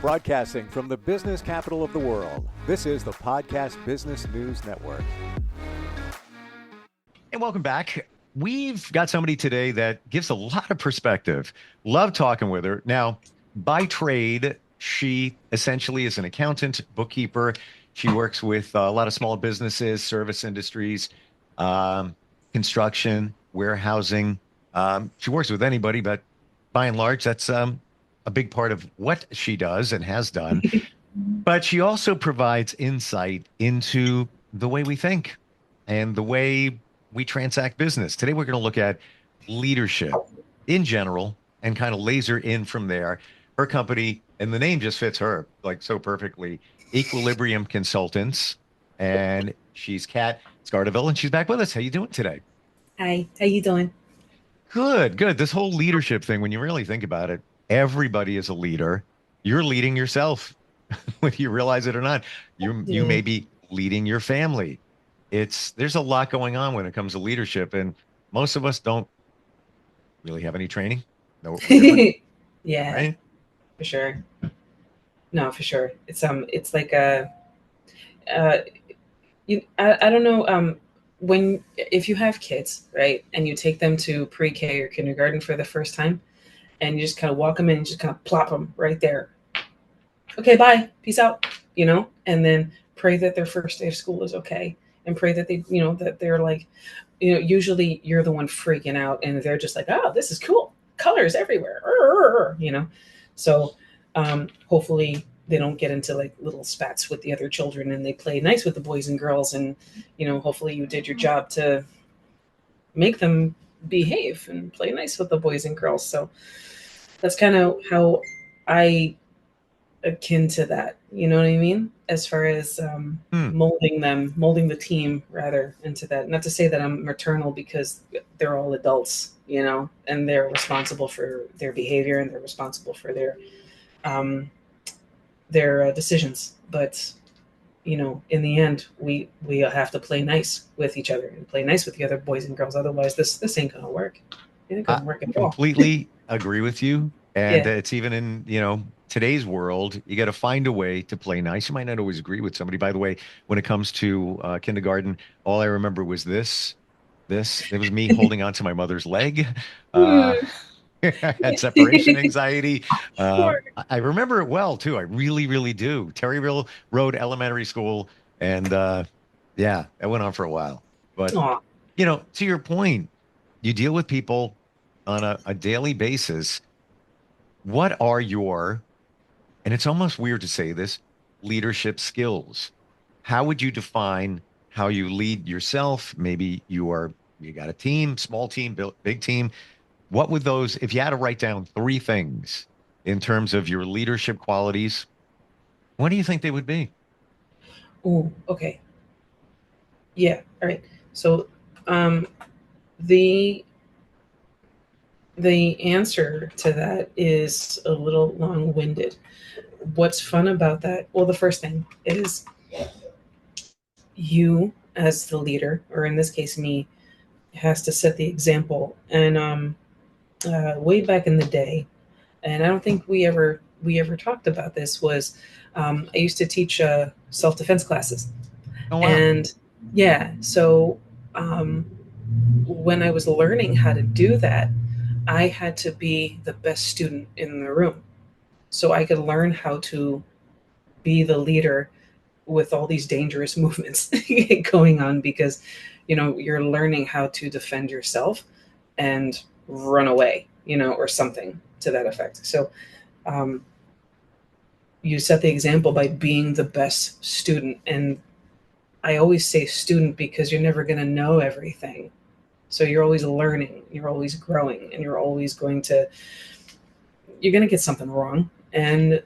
Broadcasting from the business capital of the world, this is the Podcast Business News Network. And welcome back. We've got somebody today that gives a lot of perspective. Love talking with her. Now, by trade, she essentially is an accountant, bookkeeper. She works with a lot of small businesses, service industries, um, construction, warehousing. She works with anybody, but by and large, that's a big part of what she does and has done. But she also provides insight into the way we think and the way we transact business. Today, we're going to look at leadership in general and kind of laser in from there. Her company, and the name just fits her like so perfectly, Equilibrium Consultants. And she's Kat Scardaville, and she's back with us. How you doing today? Hi, how you doing? Good, good. This whole leadership thing, when you really think about it, everybody is a leader. You're leading yourself, whether you realize it or not. You Yeah. may be leading your family. There's a lot going on when it comes to leadership, and most of us don't really have any training. Know what we're doing, Yeah, right? for sure. No, for sure. It's like uh, I don't know, when if you have kids, right, and you take them to pre-K or kindergarten for the first time, and you just kind of walk them in and just kind of plop them right there. Okay, bye, peace out, and then pray that their first day of school is okay, and pray that that they're like, usually you're the one freaking out, and they're just like, oh, this is cool, colors everywhere. So hopefully they don't get into like little spats with the other children, and they play nice with the boys and girls, and hopefully you did your job to make them behave and play nice with the boys and girls. So that's kind of how I akin to that. You know what I mean? As far as Hmm. molding the team rather into that. Not to say that I'm maternal, because they're all adults, and they're responsible for their behavior, and they're responsible for um, their decisions. But in the end, we have to play nice with each other and play nice with the other boys and girls. Otherwise, this ain't gonna work. It ain't I gonna work at all. completely agree with you. And Yeah. it's even in, today's world, you got to find a way to play nice. You might not always agree with somebody. By the way, when it comes to kindergarten, all I remember was this. It was me holding on to my mother's leg. Uh, Mm. I had separation anxiety. Poor. I remember it well too. I really, really do. Terryville Road Elementary School, and yeah, that went on for a while. But Aw. to your point, you deal with people on a daily basis. What are your, and it's almost weird to say this, leadership skills? How would you define how you lead yourself? Maybe you got a team, small team, big team. What would those, if you had to write down three things in terms of your leadership qualities, what do you think they would be? Ooh, okay. Yeah. All right. So, um, the the answer to that is a little long-winded. What's fun about that? Well, the first thing is, you as the leader, or in this case me, has to set the example. And way back in the day, and I don't think we ever talked about this, was I used to teach self-defense classes. Oh, wow. And yeah, so um, when I was learning how to do that, I had to be the best student in the room, so I could learn how to be the leader with all these dangerous movements going on, because you're learning how to defend yourself and run away, or something to that effect. So um, you set the example by being the best student. And I always say student because you're never going to know everything. So you're always learning, you're always growing, and you're going to get something wrong. And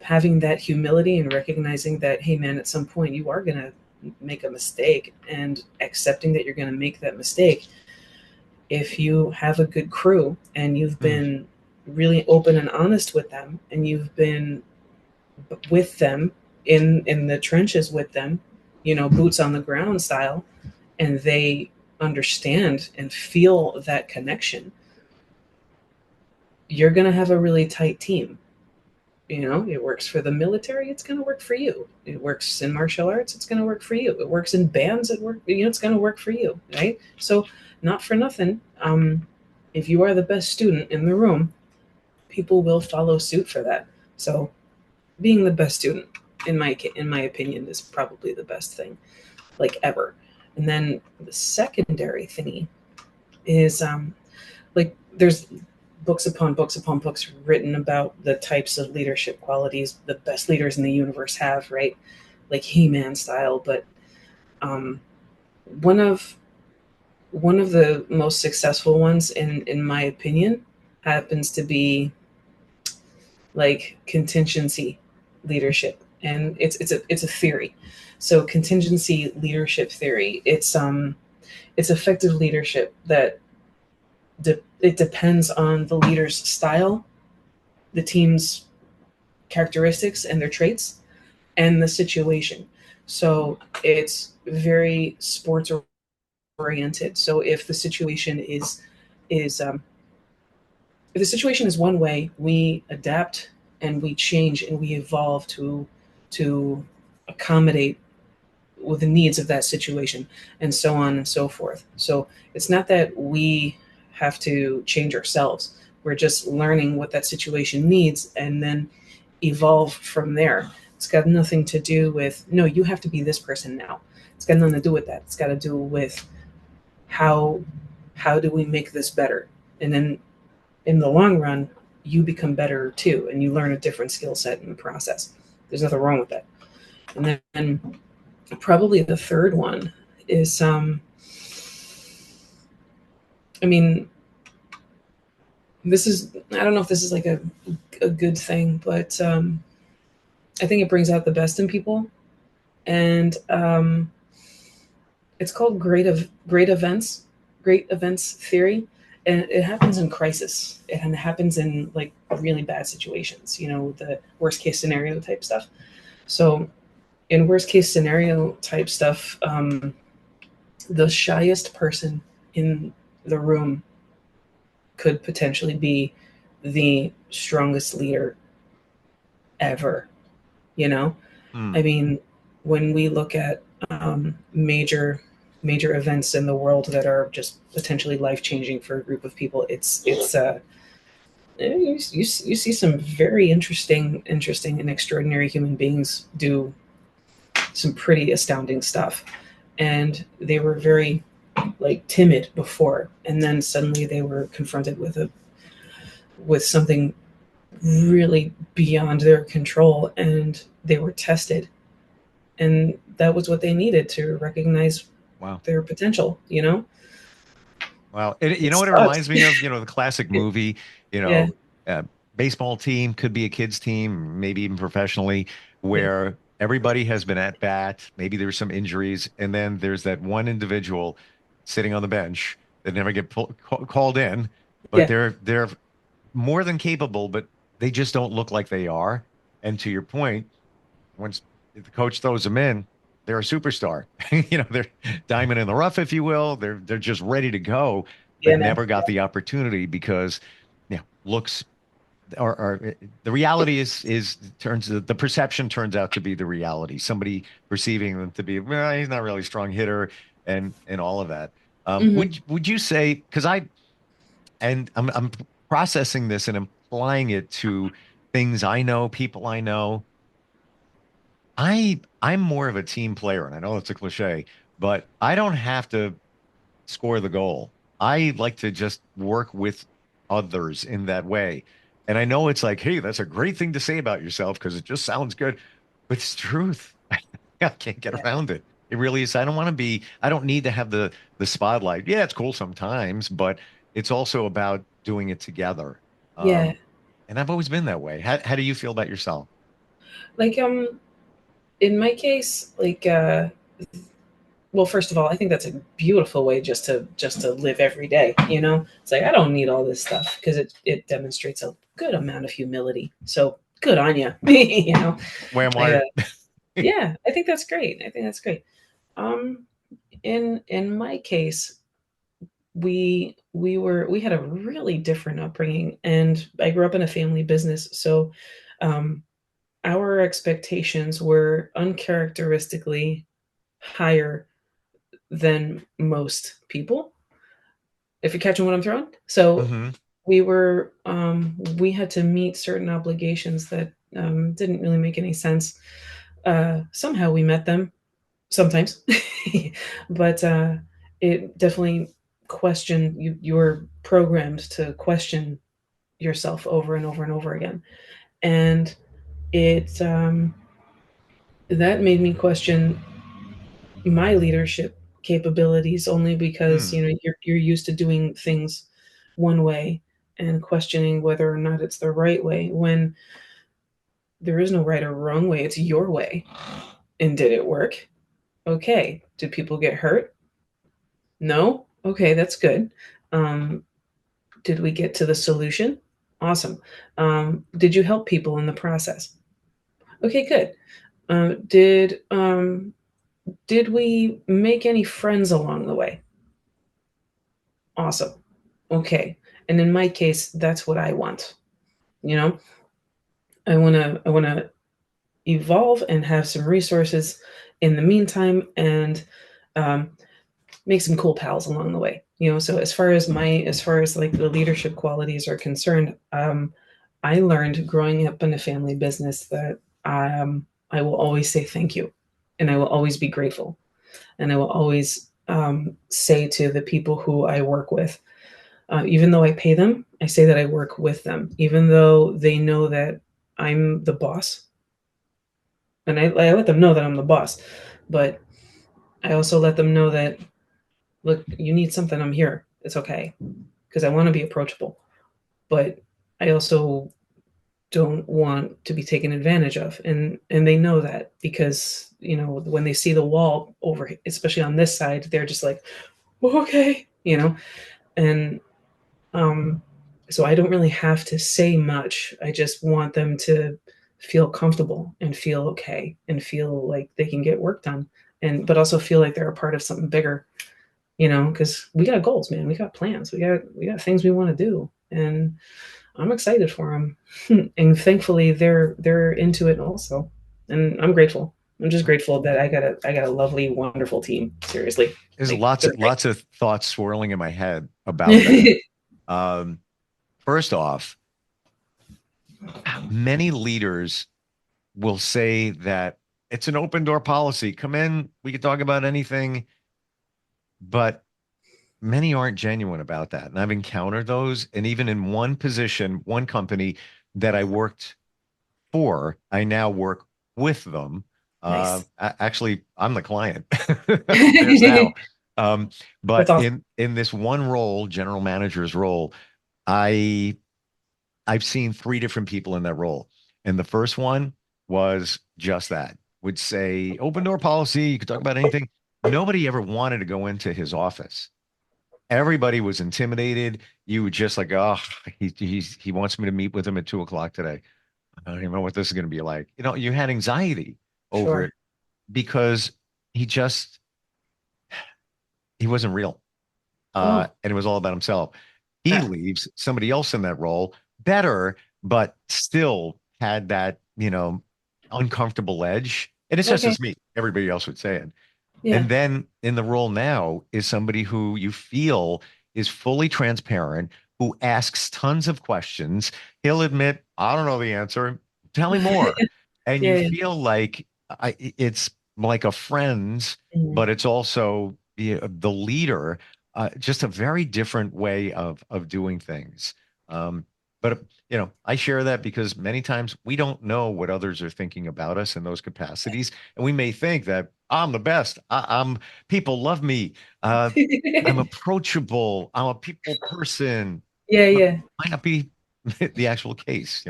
having that humility and recognizing that, hey man, at some point you are going to make a mistake, and accepting that you're going to make that mistake. If you have a good crew and you've Hmm. been really open and honest with them, and you've been with them in the trenches with them, boots on the ground style, and they understand and feel that connection, you're going to have a really tight team. You know, it works for the military, it's going to work for you. It works in martial arts, it's going to work for you. It works in bands, it's going to work for you, right? So, not for nothing, if you are the best student in the room, people will follow suit for that. So, being the best student, in my opinion, is probably the best thing, like, ever. And then the secondary thingy is like, there's books upon books upon books written about the types of leadership qualities the best leaders in the universe have, right? Like He-Man style. But um, one of one of the most successful ones, in my opinion, happens to be like contingency leadership, and it's a theory. So contingency leadership theory, it's effective leadership that it depends on the leader's style, the team's characteristics and their traits, and the situation. So it's very sports oriented. So is if the situation is one way, we adapt and we change and we evolve to accommodate with the needs of that situation, and so on and so forth. So it's not that we have to change ourselves. We're just learning what that situation needs and then evolve from there. It's got nothing to do with, no, you have to be this person now. It's got nothing to do with that. It's got to do with how do we make this better? And then in the long run, you become better too, and you learn a different skill set in the process. There's nothing wrong with that. And then probably the third one is I mean, this is, I don't know if this is like a good thing, but I think it brings out the best in people. And it's called great events theory. And it happens in crisis. It happens in like really bad situations, the worst case scenario type stuff. So in worst case scenario type stuff, the shyest person in the room could potentially be the strongest leader ever. You know, Hmm. I mean, when we look at major events in the world that are just potentially life changing for a group of people, you see some very interesting and extraordinary human beings do some pretty astounding stuff, and they were very like timid before, and then suddenly they were confronted with something really beyond their control, and they were tested, and that was what they needed to recognize Wow. their potential. Wow. You It know what it sucks. reminds me of? The classic movie, you Yeah, know, baseball team could be a kid's team, maybe even professionally, yeah, where everybody has been at bat. Maybe there's some injuries, and then there's that one individual sitting on the bench that never called in, but yeah, they're more than capable, but they just don't look like they are. And to your point, once the coach throws them in, they're a superstar. They're diamond in the rough, if you will. They're just ready to go, but yeah, man. never got the opportunity because, looks or the reality is turns the perception turns out to be the reality. Somebody perceiving them to be, well, he's not really a strong hitter, and all of that. Hmm. Would you say, because I'm processing this and applying it to things I know, people I know. I'm more of a team player, and I know it's a cliche, but I don't have to score the goal. I like to just work with others in that way. And I know it's like, hey, that's a great thing to say about yourself because it just sounds good, but it's truth. I can't get Yeah, around it. It really is. I don't need to have the spotlight. Yeah, it's cool sometimes, but it's also about doing it together. yeah. And I've always been that way. How do you feel about yourself? Like in my case, like well, first of all, I think that's a beautiful way just to live every day. It's like I don't need all this stuff because it demonstrates a good amount of humility. So good on you. Wham I wire. Yeah, I think that's great. I think that's great. Um, in my case, we had a really different upbringing, and I grew up in a family business. So um, our expectations were uncharacteristically higher than most people, if you're catching what I'm throwing. So Hmm. we had to meet certain obligations that didn't really make any sense. Somehow we met them sometimes, but it definitely questioned you. You were programmed to question yourself over and over and over again, and it that made me question my leadership capabilities only because Mm. you're used to doing things one way and questioning whether or not it's the right way when there is no right or wrong way. It's your way. And did it work? Okay. Did people get hurt? No. Okay, that's good. um, did we get to the solution? Awesome. Did you help people in the process? Okay, good. Did we make any friends along the way? Awesome. Okay. And in my case, that's what I want. You know, I want to evolve and have some resources in the meantime, and um, make some cool pals along the way. So as far as like the leadership qualities are concerned, I learned growing up in a family business that I will always say thank you, and I will always be grateful, and I will always say to the people who I work with, even though I pay them, I say that I work with them, even though they know that I'm the boss. And I let them know that I'm the boss. But I also let them know that, look, you need something, I'm here. It's okay. Because I want to be approachable. But I also don't want to be taken advantage of. And they know that because, when they see the wall over, especially on this side, they're just like, okay, and Um, so I don't really have to say much. I just want them to feel comfortable and feel okay and feel like they can get work done, but also feel like they're a part of something bigger, because we got goals, man. We got plans. We got things we want to do, and I'm excited for them. And thankfully they're into it also. And I'm grateful. I'm just grateful that I got a lovely, wonderful team. Seriously. There's Like lots they're of lots of thoughts swirling in my head about that. great. Um, First off, many leaders will say that it's an open door policy. Come in, we can talk about anything, but many aren't genuine about that. And I've encountered those. And even in one position, one company that I worked for, I now work with them. Nice. Actually, I'm the client. There's now. Um, That's but awesome. in this one role, general manager's role, I I've seen three different people in that role. And the first one was just that, would say open door policy. You could talk about anything. Nobody ever wanted to go into his office. Everybody was intimidated. You were just like, oh, he wants me to meet with him at 2 o'clock today. I don't even know what this is going to be like. You had anxiety over Sure. it because he just he wasn't real. Oh, And it was all about himself. He ah, leaves somebody else in that role better, but still had that, uncomfortable edge. And it's just okay. as me. Everybody else would say it. Yeah. And then in the role now is somebody who you feel is fully transparent, who asks tons of questions. He'll admit, I don't know the answer. Tell me more. And you Yeah, yeah. feel like it's like a friend, Mhm. but it's also the leader, just a very different way of doing things. But I share that because many times we don't know what others are thinking about us in those capacities, and we may think that I'm the best. I'm people love me. I'm approachable. I'm a people person. Yeah, But yeah. might not be the actual case.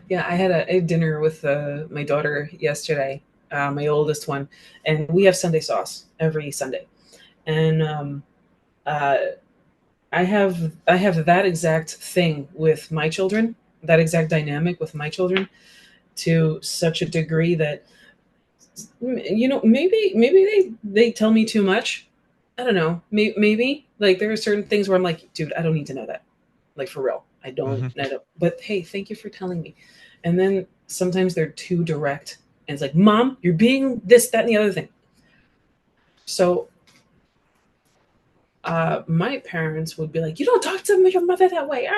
Yeah, I had a dinner with my daughter yesterday, my oldest one, and we have Sunday sauce every Sunday. And uh, I have that exact thing with my children, that exact dynamic with my children, to such a degree that maybe they tell me too much. I don't know. Maybe like there are certain things where I'm like, dude, I don't need to know that, like for real. I don't, but hey, thank you for telling me. And then sometimes they're too direct and it's like, Mom, you're being this, that, and the other thing. So my parents would be like, you don't talk to your mother that way,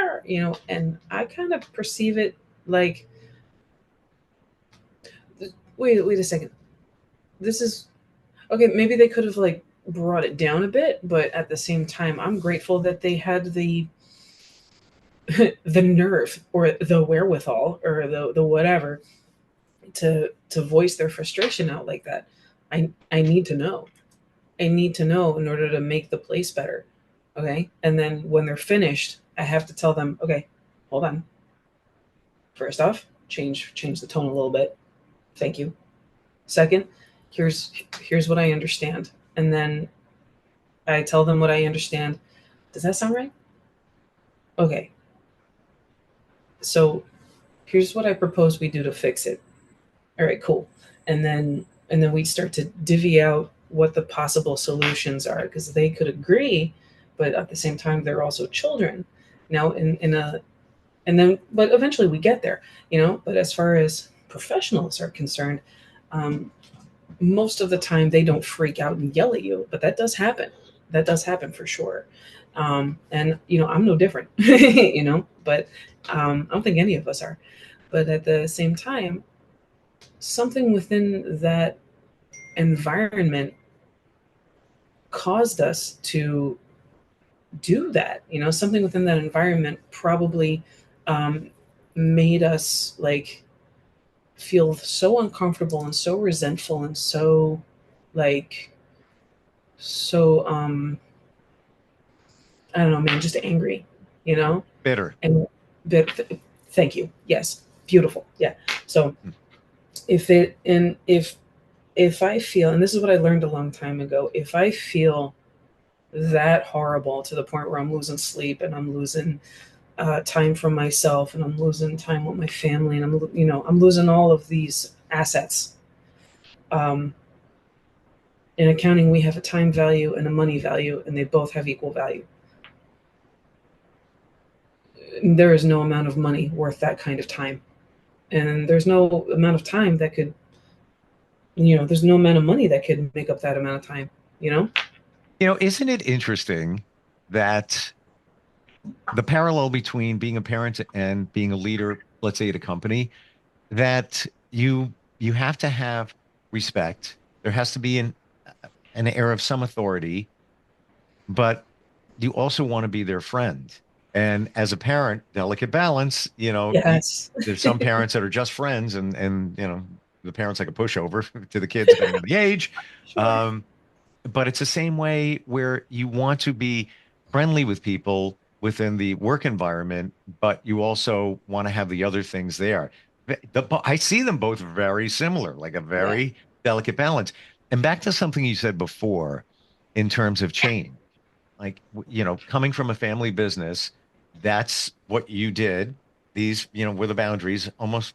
and I kind of perceive it like, wait a second. This is okay. Maybe they could have like brought it down a bit, but at the same time, I'm grateful that they had the the nerve or the wherewithal or the whatever to voice their frustration out like that. I need to know. I need to know in order to make the place better. Okay. And then when they're finished, I have to tell them, okay, hold on. First off, change the tone a little bit. Thank you. Second, here's what I understand. And then I tell them what I understand. Does that sound right? Okay. So here's what I propose we do to fix it. All right, cool. And then we start to divvy out what the possible solutions are because they could agree, but at the same time they're also children. Now in a and then but eventually we get there, but as far as professionals are concerned, um, most of the time they don't freak out and yell at you, but that does happen for sure. And I'm no different. But I don't think any of us are, but at the same time something within that environment caused us to do that. Something within that environment probably um, made us like feel so uncomfortable and so resentful and so like so I don't know, man, just angry, you know. Bitter. And thank you. Yes, beautiful. Yeah. So if I feel, and this is what I learned a long time ago, if I feel that horrible to the point where I'm losing sleep and I'm losing time for myself and I'm losing time with my family and I'm losing all of these assets. In accounting, we have a time value and a money value, and they both have equal value. There is no amount of money worth that kind of time, and there's no amount of time that could, there's no amount of money that could make up that amount of time. Isn't it interesting that the parallel between being a parent and being a leader, let's say at a company, that you have to have respect. There has to be an air of some authority, but you also want to be their friend. And as a parent, delicate balance, Yes. there's some parents that are just friends and the parent's like a pushover to the kids depending on the age. Sure. But it's the same way where you want to be friendly with people within the work environment, but you also want to have the other things there. I see them both very similar, like a Yeah. very delicate balance. And back to something you said before in terms of change, like, coming from a family business, that's what you did. These, were the boundaries almost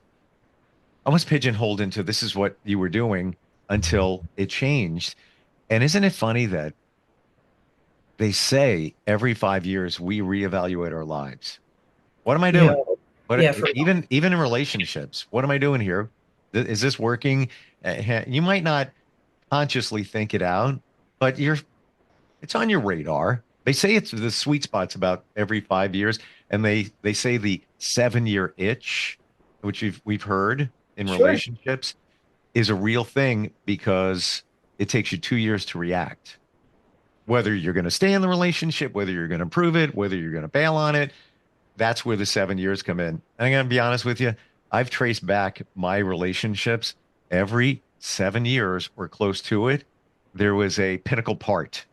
pigeonholed into this is what you were doing until it changed. And isn't it funny that they say every 5 years we reevaluate our lives? What am I Yeah. doing? But Yeah. For even in relationships, what am I doing here? Is this working? You might not consciously think it out, but it's on your radar. They say it's the sweet spot's about every 5 years, and they say the 7 year itch, which we've heard in sure. relationships, is a real thing because it takes you 2 years to react. Whether you're going to stay in the relationship, whether you're going to improve it, whether you're going to bail on it, that's where the 7 years come in. And I'm going to be honest with you, I've traced back my relationships every 7 years or close to it. There was a pinnacle part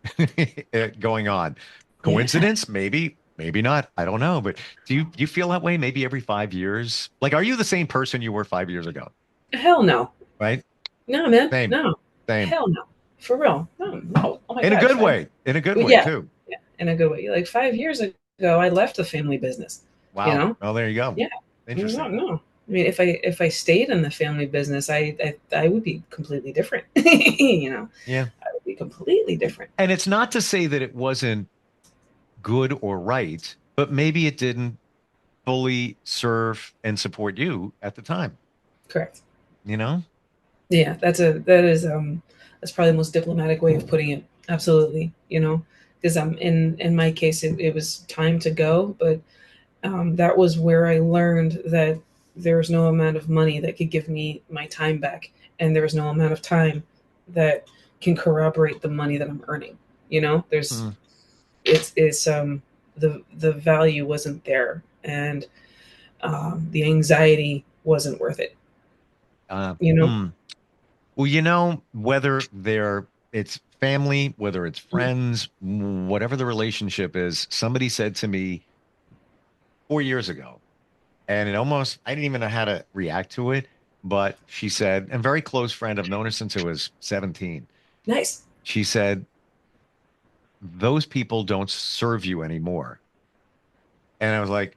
going on. Yeah. Coincidence? Maybe, maybe not. I don't know. But do you feel that way? Maybe every 5 years? Like, are you the same person you were 5 years ago? Hell no. Right? No, man. Same, No. same. Hell no. For real. No. No. Oh my In a God. good way. In a good Well, way yeah. too. Yeah. In a good way. Like 5 years ago, I left the family business. You Wow. know. Well, there you go. Yeah. No. Interesting. No. I mean, if I stayed in the family business, I would be completely different. Yeah. I would be completely different. And it's not to say that it wasn't good or right, but maybe it didn't fully serve and support you at the time. Correct. You know? Yeah, that's probably the most diplomatic way of putting it. Absolutely, because in my case, it was time to go, but that was where I learned that there was no amount of money that could give me my time back, and there was no amount of time that can corroborate the money that I'm earning. There's Mm. it's the value wasn't there, and the anxiety wasn't worth it. Uh, You know. hmm. Well, whether it's family, whether it's friends, whatever the relationship is, somebody said to me 4 years ago, and I didn't even know how to react to it, but she said, and very close friend, I've known her since I was 17. Nice. She said, those people don't serve you anymore. And I was like,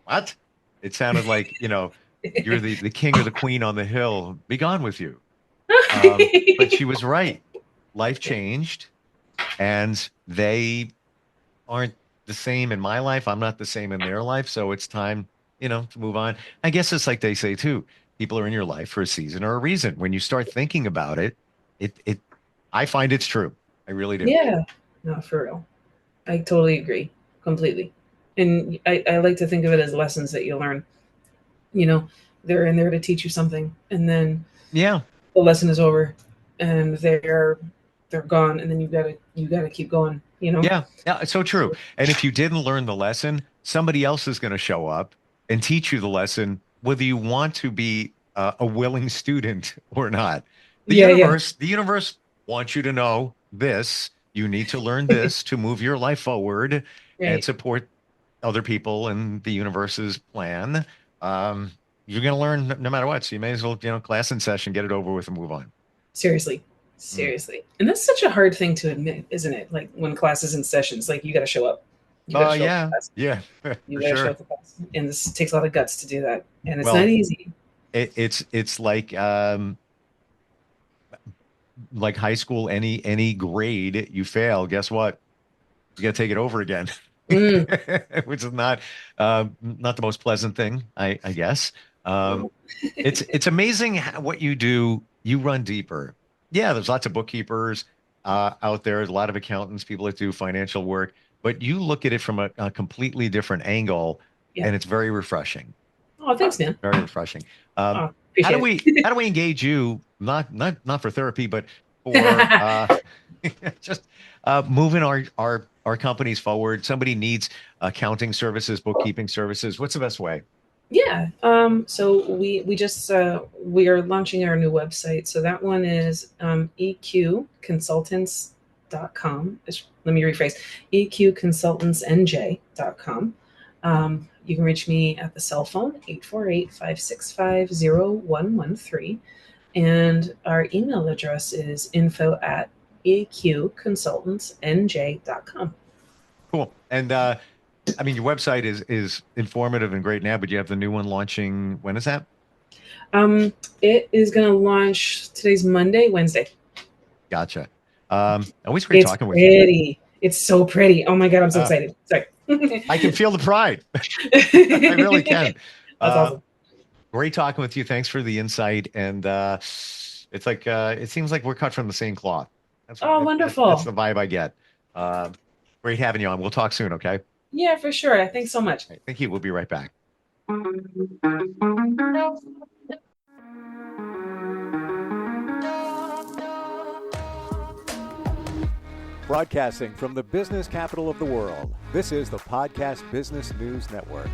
what? It sounded like, you're the king or the queen on the hill. Be gone with you. But she was right. Life changed, and they aren't the same in my life. I'm not the same in their life. So it's time, to move on. I guess it's like they say too. People are in your life for a season or a reason. When you start thinking about it, I find it's true. I really do. Yeah, no, for real. I totally agree completely. And I like to think of it as lessons that you learn. You know, they're in there to teach you something, and then Yeah. the lesson is over, and they're gone, and then you gotta keep going. Yeah. Yeah. It's so true. And if you didn't learn the lesson, somebody else is going to show up and teach you the lesson, whether you want to be a willing student or not. Yeah, yeah, The universe wants you to know this. You need to learn this to move your life forward and right. support other people and the universe's plan. Um, you're going to learn no matter what. So you may as well, class in session, get it over with and move on. Seriously, Mm. seriously, and that's such a hard thing to admit, isn't it? Like when classes and sessions, like you got to show up. You got to show up to Yeah. class. Yeah, You for got to show up sure. to class, and this takes a lot of guts to do that, and it's not Well, easy. it's like high school, any grade you fail, guess what? You got to take it over again, Mm. which is not the most pleasant thing, I guess. Um, No. it's amazing what you do. You run deeper. Yeah, there's lots of bookkeepers out there, a lot of accountants, people that do financial work, but you look at it from a completely different angle, Yeah. and it's very refreshing. Oh, thanks, man. Very refreshing. Um, Oh, appreciate how do we engage you? Not for therapy, but for it. just moving our companies forward. Somebody needs accounting services, bookkeeping services. What's the best way? Yeah. So we are launching our new website. So that one is eqconsultants.com. Let me rephrase, eqconsultantsnj.com. You can reach me at the cell phone 848-565-0113. And our email address is info@eqconsultantsnj.com. Cool. And I mean, your website is informative and great now, but you have the new one launching. When is that? Um, it is going to launch today's Monday, Wednesday. Gotcha. Always great It's talking with you. pretty. It's so pretty. Oh my God, I'm so excited. Sorry. I can feel the pride. I really can. That's awesome. Great talking with you. Thanks for the insight. And it's like it seems like we're cut from the same cloth. Oh, That's wonderful. the vibe I get. Uh, Great having you on. We'll talk soon, okay? Yeah, for sure. Thanks so much. Okay, thank you. We'll be right back. Broadcasting from the business capital of the world, this is the Podcast Business News Network.